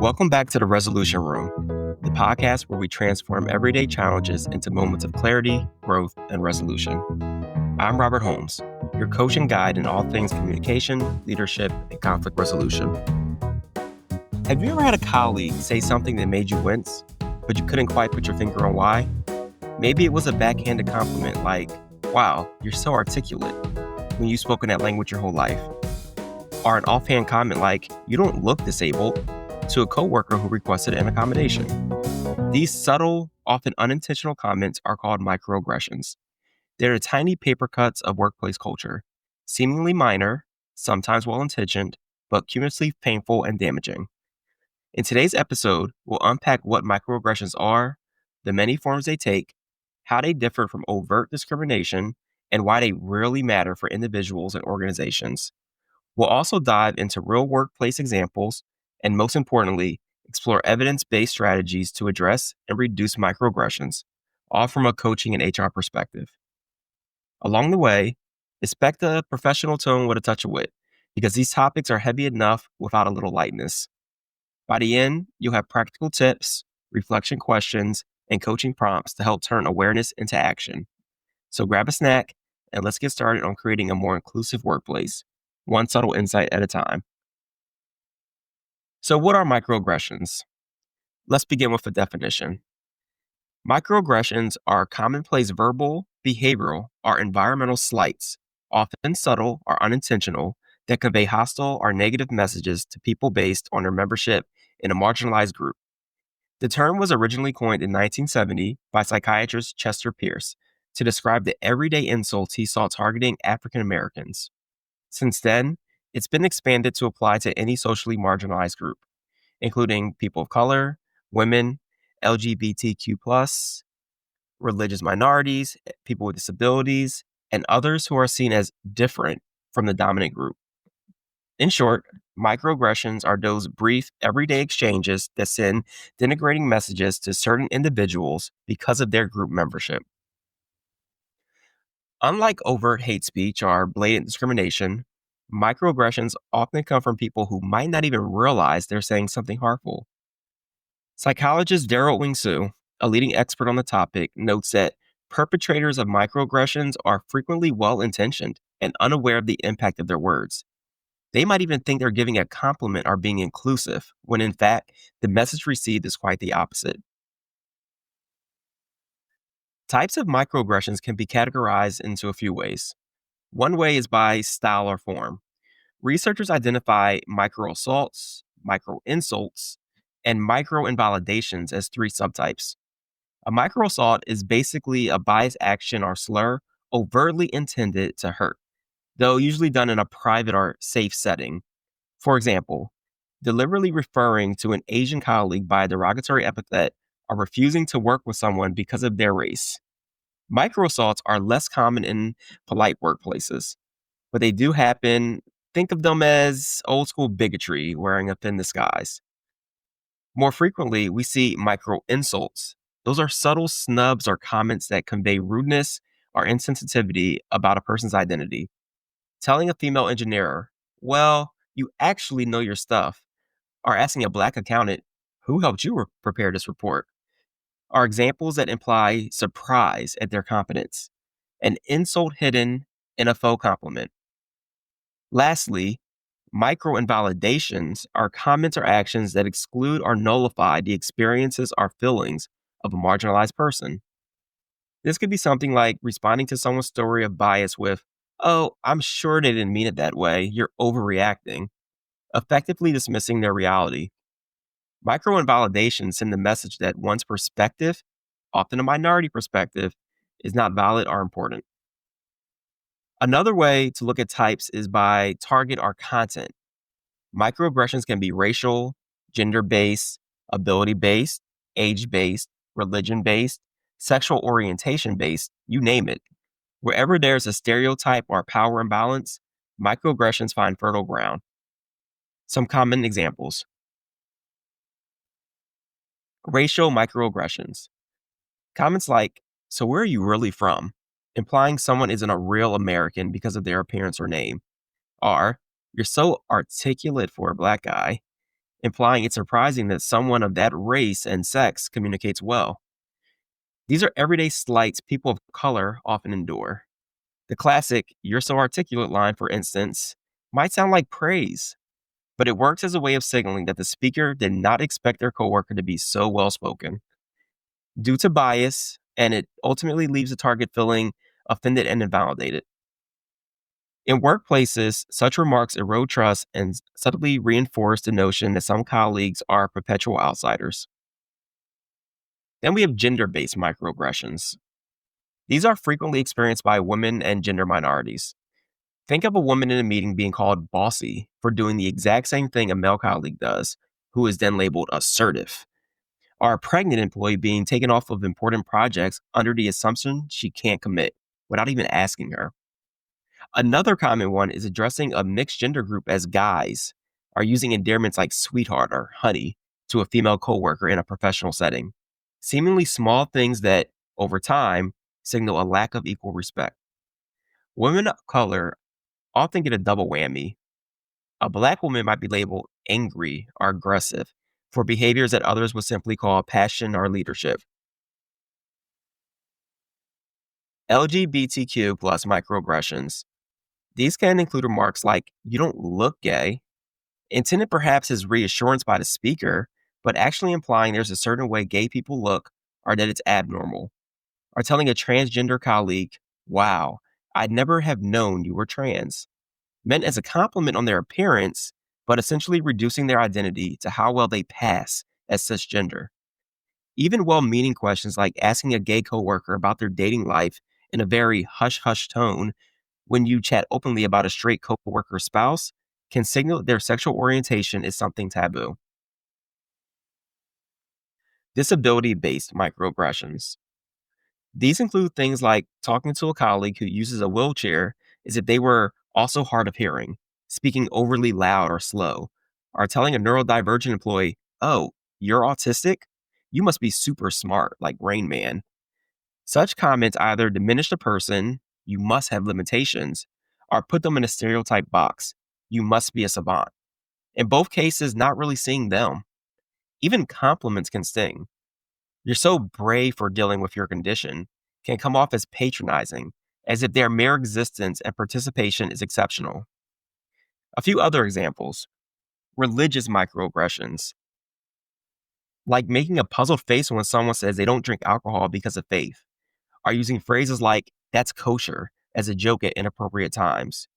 Welcome back to the Resolution Room, the podcast where we transform everyday challenges into moments of clarity, growth, and resolution. I'm Robert Holmes, your coach and guide in all things communication, leadership, and conflict resolution. Have you ever had a colleague say something that made you wince, but you couldn't quite put your finger on why? Maybe it was a backhanded compliment like, "Wow, you're so articulate," when you've spoken that language your whole life. Or an offhand comment like, "You don't look disabled," to a coworker who requested an accommodation. These subtle, often unintentional comments are called microaggressions. They're the tiny paper cuts of workplace culture, seemingly minor, sometimes well-intentioned, but cumulatively painful and damaging. In today's episode, we'll unpack what microaggressions are, the many forms they take, how they differ from overt discrimination, and why they really matter for individuals and organizations. We'll also dive into real workplace examples and, most importantly, explore evidence-based strategies to address and reduce microaggressions, all from a coaching and HR perspective. Along the way, expect a professional tone with a touch of wit, because these topics are heavy enough without a little lightness. By the end, you'll have practical tips, reflection questions, and coaching prompts to help turn awareness into action. So grab a snack and let's get started on creating a more inclusive workplace, one subtle insight at a time. So what are microaggressions? Let's begin with a definition. Microaggressions are commonplace verbal, behavioral, or environmental slights, often subtle or unintentional, that convey hostile or negative messages to people based on their membership in a marginalized group. The term was originally coined in 1970 by psychiatrist Chester Pierce to describe the everyday insults he saw targeting African Americans. Since then, it's been expanded to apply to any socially marginalized group, including people of color, women, LGBTQ+, religious minorities, people with disabilities, and others who are seen as different from the dominant group. In short, microaggressions are those brief, everyday exchanges that send denigrating messages to certain individuals because of their group membership. Unlike overt hate speech or blatant discrimination, microaggressions often come from people who might not even realize they're saying something harmful. Psychologist Daryl Wing-Soo, a leading expert on the topic, notes that perpetrators of microaggressions are frequently well-intentioned and unaware of the impact of their words. They might even think they're giving a compliment or being inclusive, when in fact, the message received is quite the opposite. Types of microaggressions can be categorized into a few ways. One way is by style or form. Researchers identify micro-assaults, micro-insults, and micro-invalidations as three subtypes. A micro-assault is basically a biased action or slur overtly intended to hurt, though usually done in a private or safe setting. For example, deliberately referring to an Asian colleague by a derogatory epithet or refusing to work with someone because of their race. Micro-assaults are less common in polite workplaces, but they do happen. Think of them as old school bigotry wearing a thin disguise. More frequently, we see micro-insults. Those are subtle snubs or comments that convey rudeness or insensitivity about a person's identity. Telling a female engineer, "Well, you actually know your stuff," or asking a Black accountant, "Who helped you prepare this report?" are examples that imply surprise at their competence, an insult hidden in a faux compliment. Lastly, micro-invalidations are comments or actions that exclude or nullify the experiences or feelings of a marginalized person. This could be something like responding to someone's story of bias with, "Oh, I'm sure they didn't mean it that way, you're overreacting," effectively dismissing their reality. Micro-invalidations send the message that one's perspective, often a minority perspective, is not valid or important. Another way to look at types is by target or content. Microaggressions can be racial, gender-based, ability-based, age-based, religion-based, sexual orientation-based, you name it. Wherever there's a stereotype or power imbalance, microaggressions find fertile ground. Some common examples. Racial microaggressions. Comments like, "So where are you really from?" implying someone isn't a real American because of their appearance or name. Or, "You're so articulate for a Black guy," implying it's surprising that someone of that race and sex communicates well. These are everyday slights people of color often endure. The classic, "you're so articulate" line, for instance, might sound like praise, but it works as a way of signaling that the speaker did not expect their coworker to be so well spoken. Due to bias, and it ultimately leaves the target feeling offended and invalidated. In workplaces, such remarks erode trust and subtly reinforce the notion that some colleagues are perpetual outsiders. Then we have gender based microaggressions. These are frequently experienced by women and gender minorities. Think of a woman in a meeting being called bossy for doing the exact same thing a male colleague does, who is then labeled assertive. Or a pregnant employee being taken off of important projects under the assumption she can't commit without even asking her. Another common one is addressing a mixed gender group as guys, or using endearments like sweetheart or honey to a female coworker in a professional setting. Seemingly small things that, over time, signal a lack of equal respect. Women of color often get a double whammy. A black woman might be labeled angry or aggressive for behaviors that others would simply call passion or leadership. LGBTQ plus microaggressions. These can include remarks like, "you don't look gay," intended perhaps as reassurance by the speaker, but actually implying there's a certain way gay people look or that it's abnormal. Or telling a transgender colleague, "wow, I'd never have known you were trans," meant as a compliment on their appearance, but essentially reducing their identity to how well they pass as cisgender. Even well meaning questions like asking a gay coworker about their dating life in a very hush hush tone when you chat openly about a straight coworker spouse can signal that their sexual orientation is something taboo. Disability based microaggressions. These include things like talking to a colleague who uses a wheelchair as if they were also hard of hearing, speaking overly loud or slow, or telling a neurodivergent employee, "oh, you're autistic? You must be super smart, like Rain Man." Such comments either diminish the person, "you must have limitations," or put them in a stereotype box, "you must be a savant." In both cases, not really seeing them. Even compliments can sting. "You're so brave for dealing with your condition" can come off as patronizing, as if their mere existence and participation is exceptional. A few other examples: religious microaggressions, like making a puzzled face when someone says they don't drink alcohol because of faith, are using phrases like, "that's kosher" as a joke at inappropriate times.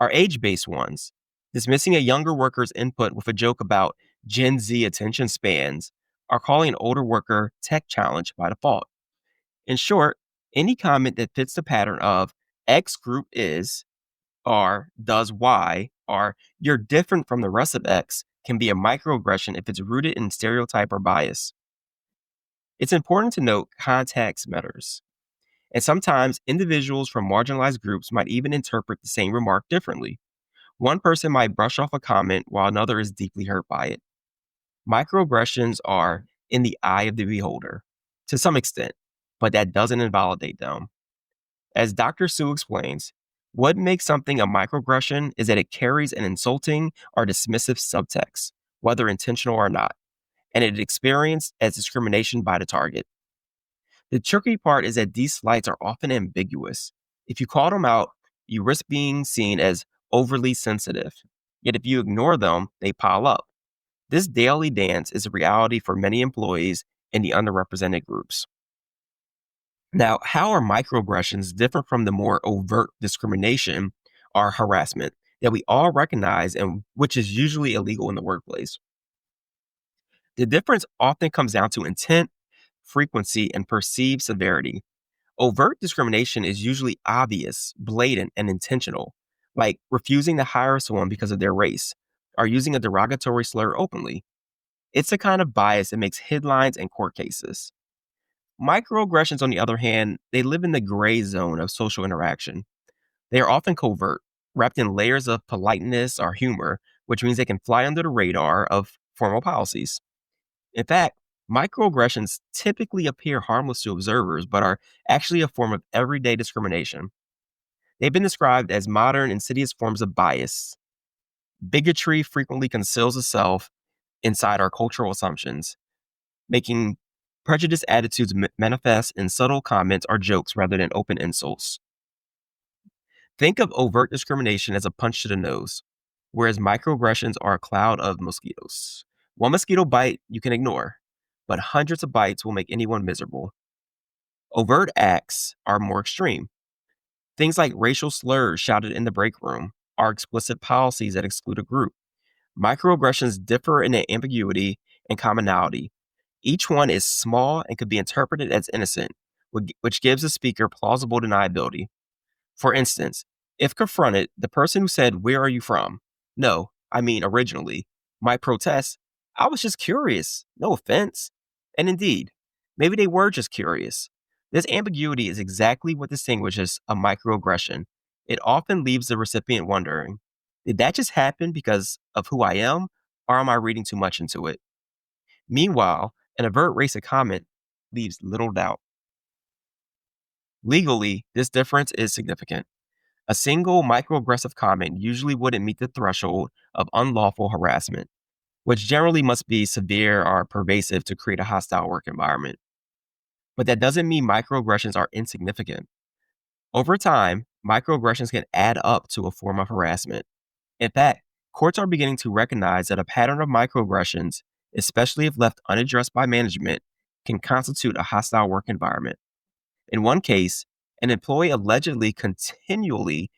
Are age based ones, dismissing a younger worker's input with a joke about Gen Z attention spans, or calling an older worker tech challenged by default. In short, any comment that fits the pattern of X group is, or does Y, or you're different from the rest of X can be a microaggression if it's rooted in stereotype or bias. It's important to note context matters. And sometimes individuals from marginalized groups might even interpret the same remark differently. One person might brush off a comment while another is deeply hurt by it. Microaggressions are in the eye of the beholder to some extent, but that doesn't invalidate them. As Dr. Sue explains, what makes something a microaggression is that it carries an insulting or dismissive subtext, whether intentional or not, and it is experienced as discrimination by the target. The tricky part is that these slights are often ambiguous. If you call them out, you risk being seen as overly sensitive. Yet if you ignore them, they pile up. This daily dance is a reality for many employees in the underrepresented groups. Now, how are microaggressions different from the more overt discrimination or harassment that we all recognize and which is usually illegal in the workplace? The difference often comes down to intent, frequency, and perceived severity. Overt discrimination is usually obvious, blatant, and intentional, like refusing to hire someone because of their race or using a derogatory slur openly. It's a kind of bias that makes headlines and court cases. Microaggressions, on the other hand, they live in the gray zone of social interaction. They are often covert, wrapped in layers of politeness or humor, which means they can fly under the radar of formal policies. In fact, microaggressions typically appear harmless to observers, but are actually a form of everyday discrimination. They've been described as modern, insidious forms of bias. Bigotry frequently conceals itself inside our cultural assumptions, making prejudiced attitudes manifest in subtle comments or jokes rather than open insults. Think of overt discrimination as a punch to the nose, whereas microaggressions are a cloud of mosquitoes. One mosquito bite you can ignore, but hundreds of bites will make anyone miserable. Overt acts are more extreme. Things like racial slurs shouted in the break room are explicit policies that exclude a group. Microaggressions differ in their ambiguity and commonality. Each one is small and could be interpreted as innocent, which gives the speaker plausible deniability. For instance, if confronted, the person who said, "Where are you from?" No, I mean originally, might protest, "I was just curious, no offense." And indeed, maybe they were just curious. This ambiguity is exactly what distinguishes a microaggression. It often leaves the recipient wondering, did that just happen because of who I am, or am I reading too much into it? Meanwhile, an overt racist comment leaves little doubt. Legally, this difference is significant. A single microaggressive comment usually wouldn't meet the threshold of unlawful harassment, which generally must be severe or pervasive to create a hostile work environment. But that doesn't mean microaggressions are insignificant. Over time, microaggressions can add up to a form of harassment. In fact, courts are beginning to recognize that a pattern of microaggressions, especially if left unaddressed by management, can constitute a hostile work environment. In one case, an employee allegedly continually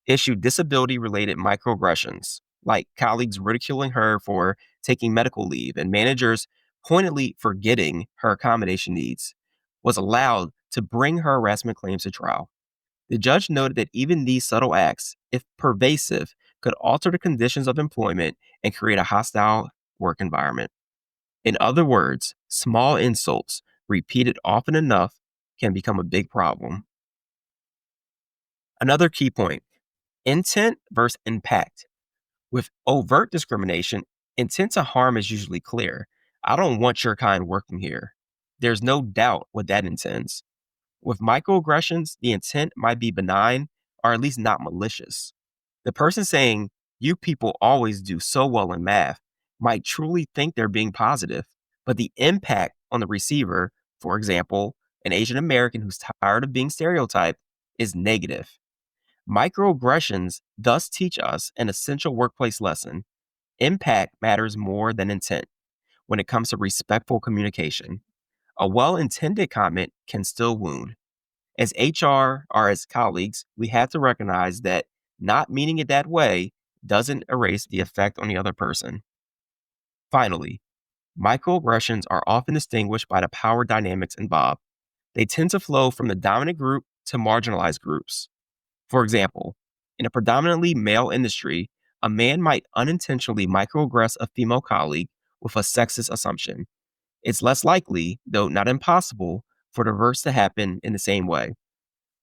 issued disability related microaggressions, like colleagues ridiculing her for taking medical leave and managers pointedly forgetting her accommodation needs, was allowed to bring her harassment claims to trial. The judge noted that even these subtle acts, if pervasive, could alter the conditions of employment and create a hostile work environment. In other words, small insults, repeated often enough, can become a big problem. Another key point: intent versus impact. With overt discrimination, intent to harm is usually clear. I don't want your kind working here. There's no doubt what that intends. With microaggressions, the intent might be benign or at least not malicious. The person saying, "You people always do so well in math," might truly think they're being positive, but the impact on the receiver, for example, an Asian American who's tired of being stereotyped, is negative. Microaggressions thus teach us an essential workplace lesson. Impact matters more than intent when it comes to respectful communication. A well intended comment can still wound. As HR or as colleagues, we have to recognize that not meaning it that way doesn't erase the effect on the other person. Finally, microaggressions are often distinguished by the power dynamics involved. They tend to flow from the dominant group to marginalized groups. For example, in a predominantly male industry, a man might unintentionally microaggress a female colleague with a sexist assumption. It's less likely, though not impossible, for the reverse to happen in the same way.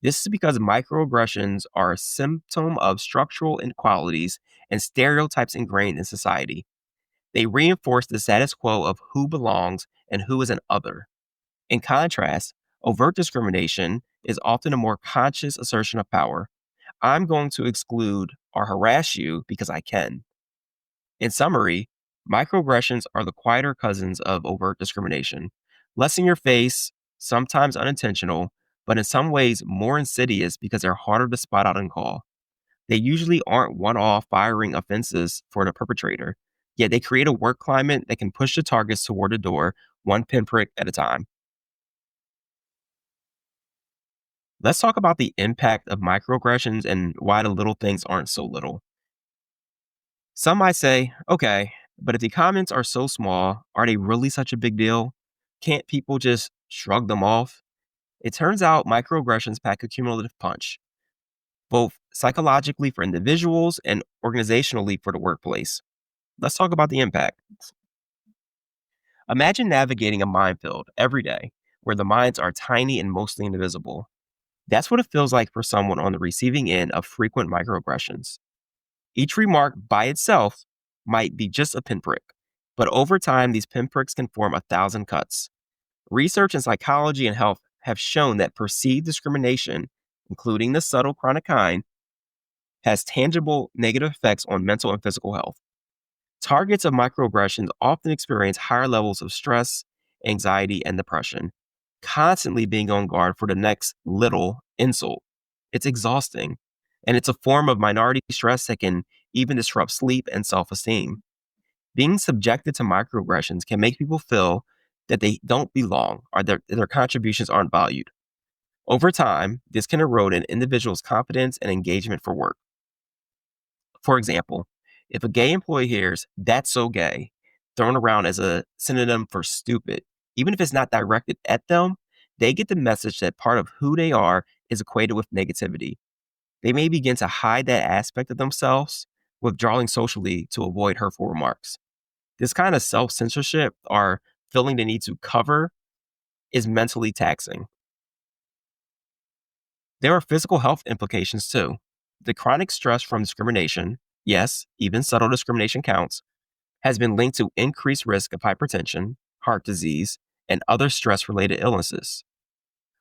This is because microaggressions are a symptom of structural inequalities and stereotypes ingrained in society. They reinforce the status quo of who belongs and who is an other. In contrast, overt discrimination is often a more conscious assertion of power. I'm going to exclude or harass you because I can. In summary, microaggressions are the quieter cousins of overt discrimination, less in your face, sometimes unintentional, but in some ways more insidious because they're harder to spot out and call. They usually aren't one off firing offenses for the perpetrator, yet they create a work climate that can push the targets toward the door, one pinprick at a time. Let's talk about the impact of microaggressions and why the little things aren't so little. Some might say, okay, but if the comments are so small, are they really such a big deal? Can't people just shrug them off? It turns out microaggressions pack a cumulative punch, both psychologically for individuals and organizationally for the workplace. Let's talk about the impact. Imagine navigating a minefield every day where the mines are tiny and mostly invisible. That's what it feels like for someone on the receiving end of frequent microaggressions. Each remark by itself might be just a pinprick, but over time, these pinpricks can form 1,000 cuts. Research in psychology and health have shown that perceived discrimination, including the subtle chronic kind, has tangible negative effects on mental and physical health. Targets of microaggressions often experience higher levels of stress, anxiety, and depression, constantly being on guard for the next little insult. It's exhausting, and it's a form of minority stress that can even disrupt sleep and self esteem. Being subjected to microaggressions can make people feel that they don't belong or their contributions aren't valued. Over time, this can erode an individual's confidence and engagement for work. For example, if a gay employee hears, "that's so gay," thrown around as a synonym for stupid, even if it's not directed at them, they get the message that part of who they are is equated with negativity. They may begin to hide that aspect of themselves, withdrawing socially to avoid hurtful remarks. This kind of self censorship or feeling the need to cover is mentally taxing. There are physical health implications too. The chronic stress from discrimination, yes, even subtle discrimination counts, has been linked to increased risk of hypertension, heart disease, and other stress related illnesses.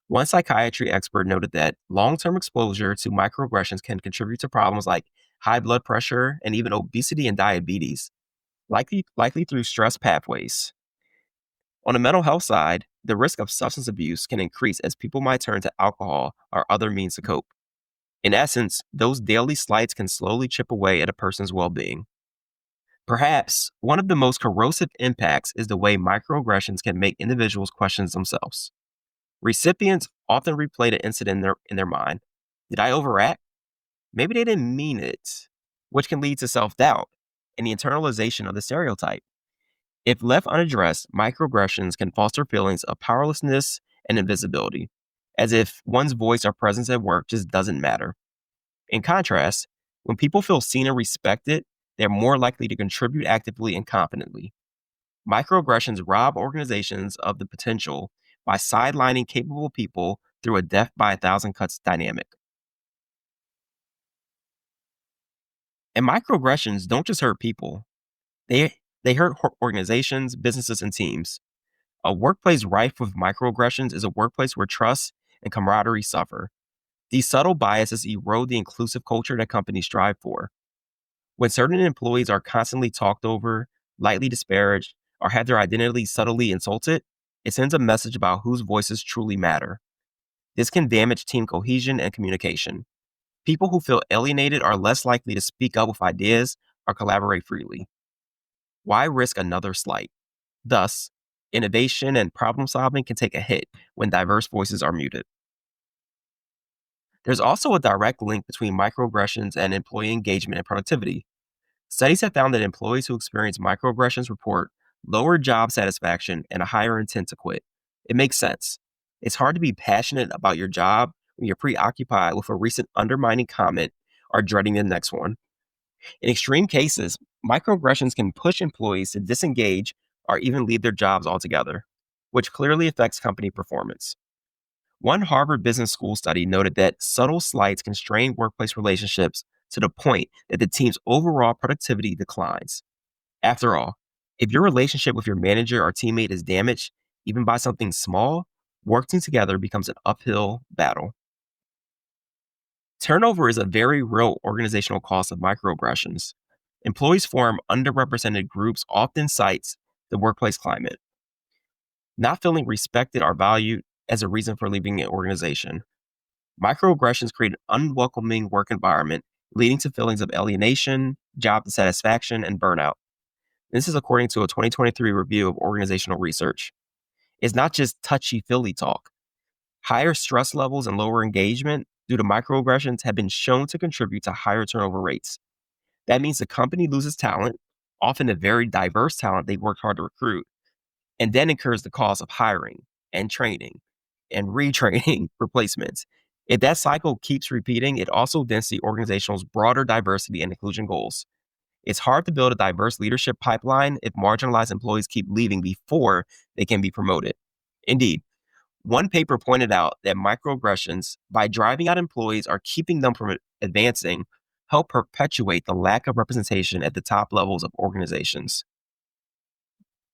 One psychiatry expert noted that long term exposure to microaggressions can contribute to problems like high blood pressure and even obesity and diabetes, likely through stress pathways. On the mental health side, the risk of substance abuse can increase as people might turn to alcohol or other means to cope. In essence, those daily slights can slowly chip away at a person's well being. Perhaps one of the most corrosive impacts is the way microaggressions can make individuals question themselves. Recipients often replay the incident in their mind. Did I overact? Maybe they didn't mean it, which can lead to self doubt and the internalization of the stereotype. If left unaddressed, microaggressions can foster feelings of powerlessness and invisibility, as if one's voice or presence at work just doesn't matter. In contrast, when people feel seen and respected, they're more likely to contribute actively and confidently. Microaggressions rob organizations of the potential by sidelining capable people through a death by a thousand cuts dynamic. And microaggressions don't just hurt people, they hurt organizations, businesses, and teams. A workplace rife with microaggressions is a workplace where trust and camaraderie suffer. These subtle biases erode the inclusive culture that companies strive for. When certain employees are constantly talked over, lightly disparaged, or have their identity subtly insulted, it sends a message about whose voices truly matter. This can damage team cohesion and communication. People who feel alienated are less likely to speak up with ideas or collaborate freely. Why risk another slight? Thus, innovation and problem solving can take a hit when diverse voices are muted. There's also a direct link between microaggressions and employee engagement and productivity. Studies have found that employees who experience microaggressions report lower job satisfaction and a higher intent to quit. It makes sense. It's hard to be passionate about your job when you're preoccupied with a recent undermining comment or dreading the next one. In extreme cases, microaggressions can push employees to disengage or even leave their jobs altogether, which clearly affects company performance. One Harvard Business School study noted that subtle slights can strain workplace relationships to the point that the team's overall productivity declines. After all, if your relationship with your manager or teammate is damaged, even by something small, working together becomes an uphill battle. Turnover is a very real organizational cost of microaggressions. Employees form underrepresented groups often cites the workplace climate, not feeling respected or valued as a reason for leaving an organization. Microaggressions create an unwelcoming work environment, leading to feelings of alienation, job dissatisfaction, and burnout. This is according to a 2023 review of organizational research. It's not just touchy-feely talk. Higher stress levels and lower engagement due to microaggressions have been shown to contribute to higher turnover rates. That means the company loses talent, often a very diverse talent they worked hard to recruit, and then incurs the cost of hiring and training and retraining replacements. If that cycle keeps repeating, it also dents the organization's broader diversity and inclusion goals. It's hard to build a diverse leadership pipeline if marginalized employees keep leaving before they can be promoted. Indeed, one paper pointed out that microaggressions, by driving out employees or keeping them from advancing, help perpetuate the lack of representation at the top levels of organizations.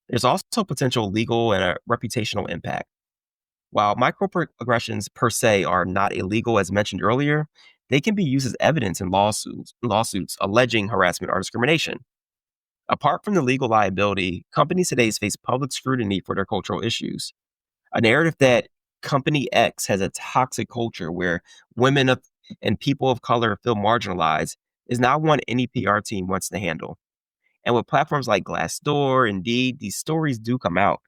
There's also potential legal and a reputational impact. While microaggressions per se are not illegal as mentioned earlier, they can be used as evidence in lawsuits alleging harassment or discrimination. Apart from the legal liability, companies today face public scrutiny for their cultural issues. A narrative that company X has a toxic culture where and people of color feel marginalized is not one any PR team wants to handle. And with platforms like Glassdoor, Indeed, these stories do come out.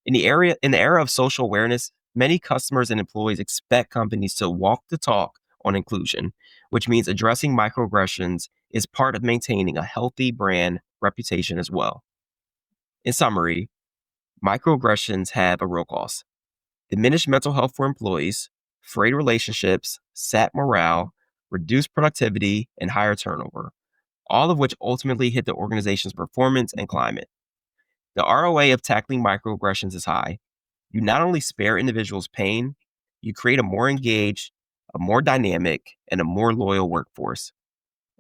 In the era of social awareness, many customers and employees expect companies to walk the talk on inclusion, which means addressing microaggressions is part of maintaining a healthy brand reputation as well. In summary, microaggressions have a real cost: diminished mental health for employees, frayed relationships, sap morale, reduced productivity, and higher turnover, all of which ultimately hit the organization's performance and climate. The ROI of tackling microaggressions is high. You not only spare individuals pain, you create a more engaged, a more dynamic, and a more loyal workforce.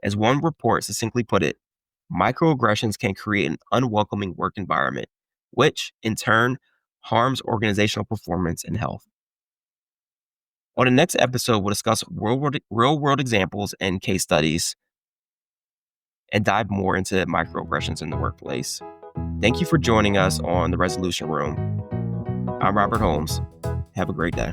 As one report succinctly put it, microaggressions can create an unwelcoming work environment, which in turn harms organizational performance and health. On the next episode, we'll discuss real world examples and case studies and dive more into microaggressions in the workplace. Thank you for joining us on The Resolution Room. I'm Robert Holmes. Have a great day.